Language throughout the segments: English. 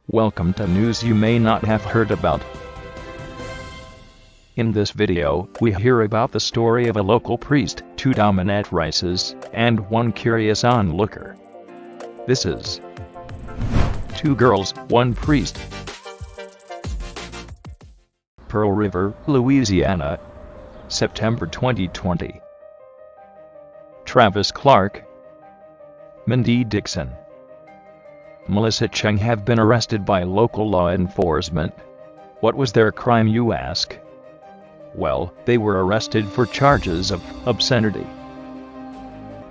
Welcome to news you may not have heard about. In this video, we hear about the story of a local priest, 2 dominatrices, and 1 curious onlooker. This is 2 Girls, 1 Priest. Pearl River, Louisiana, September 2020. Travis Clark, Mindy Dixon, Melissa Cheng have been arrested by local law enforcement. What was their crime, you ask? Well, they were arrested for charges of obscenity.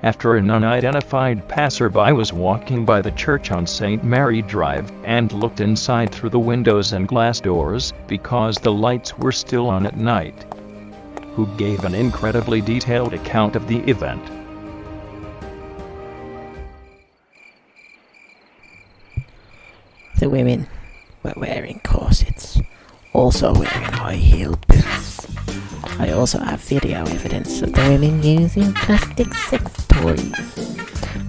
After an unidentified passerby was walking by the church on St. Mary Drive and looked inside through the windows and glass doors because the lights were still on at night, who gave an incredibly detailed account of the event. The women were wearing corsets, also wearing high-heeled boots. I also have video evidence of the women using plastic sex toys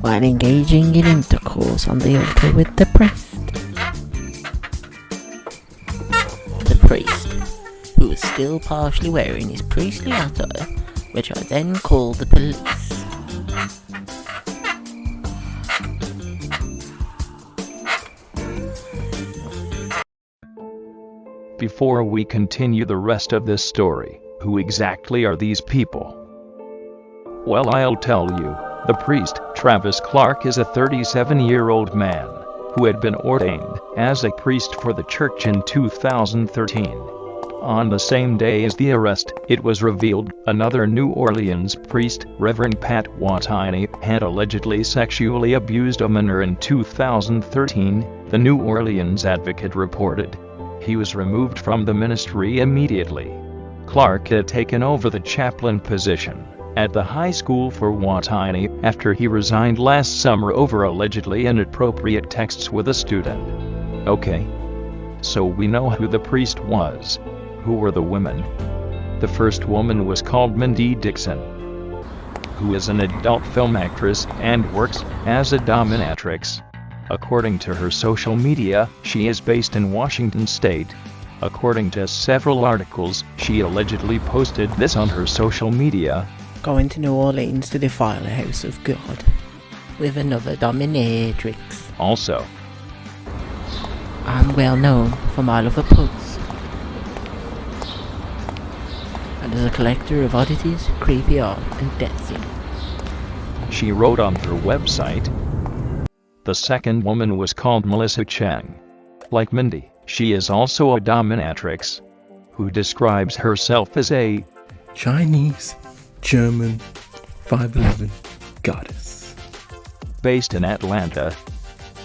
while engaging in intercourse on the altar with the priest. The priest, who was still partially wearing his priestly attire, which I then called the police. Before we continue the rest of this story, who exactly are these people? Well, I'll tell you. The priest, Travis Clark, is a 37-year-old man who had been ordained as a priest for the church in 2013. On the same day as the arrest, it was revealed another New Orleans priest, Reverend Pat Watini, had allegedly sexually abused a minor in 2013, the New Orleans Advocate reported. He was removed from the ministry immediately. Clark had taken over the chaplain position at the high school for Watini after he resigned last summer over allegedly inappropriate texts with a student. Okay, so we know who the priest was. Who were the women? The first woman was called Mindy Dixon, who is an adult film actress and works as a dominatrix. According to her social media, she is based in Washington State. According to several articles, she allegedly posted this on her social media. Going to New Orleans to defile a house of God with another dominatrix. Also, I'm well known for my love of pugs, and as a collector of oddities, creepy art, and death scenes. She wrote on her website. The second woman was called Melissa Cheng. Like Mindy, she is also a dominatrix, who describes herself as a Chinese, German, 5'11" goddess. Based in Atlanta,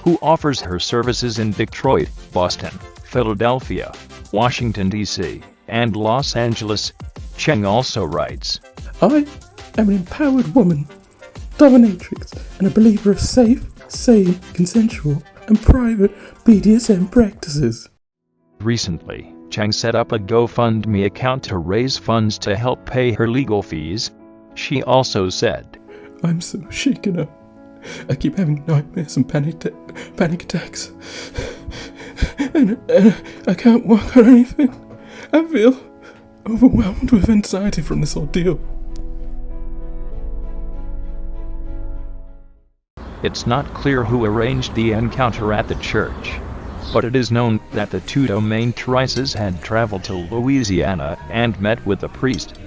who offers her services in Detroit, Boston, Philadelphia, Washington, D.C., and Los Angeles. Cheng also writes, I am an empowered woman, dominatrix, and a believer of safe, sane, consensual, and private BDSM practices. Recently, Cheng set up a Gofundme account to raise funds to help pay her legal fees. She also said, I'm so shaken up. I keep having nightmares and panic attacks. And I can't walk or anything. I feel overwhelmed with anxiety from this ordeal. It's not clear who arranged the encounter at the church, but it is known that the 2 dominatrices had traveled to Louisiana and met with the priest.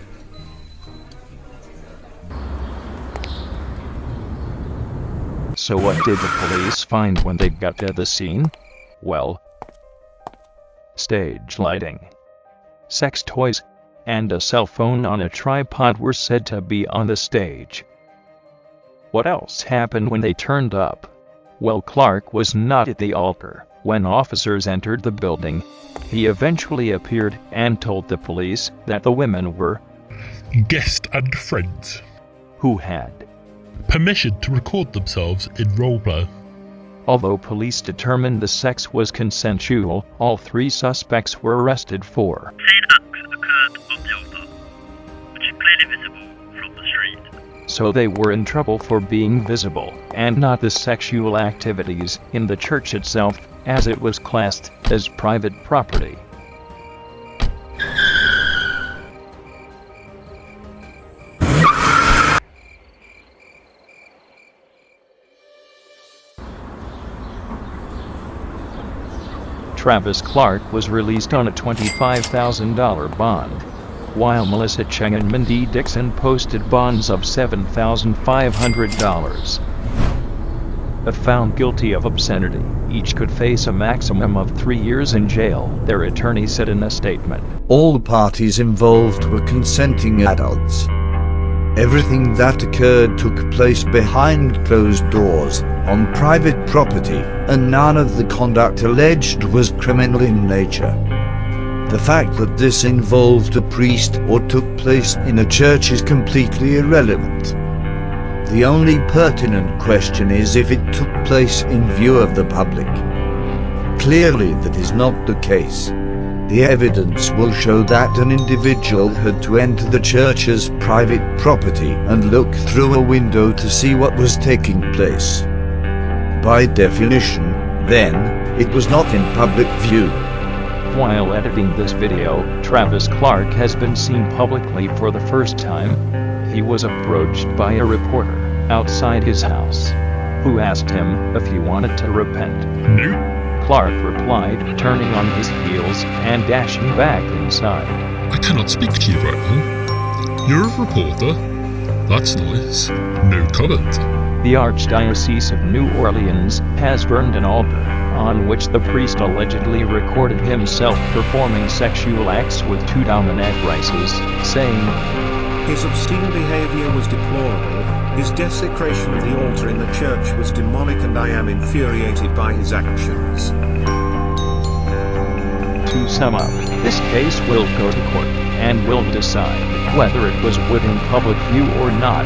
So what did the police find when they got to the scene? Well, stage lighting, sex toys, and a cell phone on a tripod were said to be on the stage. What else happened when they turned up? Well, Clark was not at the altar when officers entered the building. He eventually appeared and told the police that the women were guests and friends who had permission to record themselves in roleplay. Although police determined the sex was consensual, all 3 suspects were arrested for Obscene acts occurred on the altar, which is clearly visible from the street. So they were in trouble for being visible and not the sexual activities in the church itself, as it was classed as private property. Travis Clark was released on a $25,000 bond, while Melissa Cheng and Mindy Dixon posted bonds of $7,500. If found guilty of obscenity, each could face a maximum of 3 years in jail, their attorney said in a statement. All parties involved were consenting adults. Everything that occurred took place behind closed doors, on private property, and none of the conduct alleged was criminal in nature. The fact that this involved a priest or took place in a church is completely irrelevant. The only pertinent question is if it took place in view of the public. Clearly that is not the case. The evidence will show that an individual had to enter the church's private property and look through a window to see what was taking place. By definition, then, it was not in public view. While editing this video, Travis Clark has been seen publicly for the first time. He was approached by a reporter outside his house, who asked him if he wanted to repent. Nope. Clark replied, turning on his heels and dashing back inside. I cannot speak to you right now. You're a reporter? That's nice. No comment. The Archdiocese of New Orleans has burned an altar on which the priest allegedly recorded himself performing sexual acts with two dominatrices, saying, "His obscene behavior was deplorable, his desecration of the altar in the church was demonic, and I am infuriated by his actions." To sum up, this case will go to court and will decide whether it was within public view or not.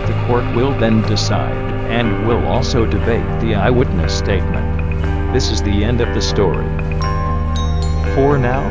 The court will then decide and will also debate the eyewitness statement. This is the end of the story. For now,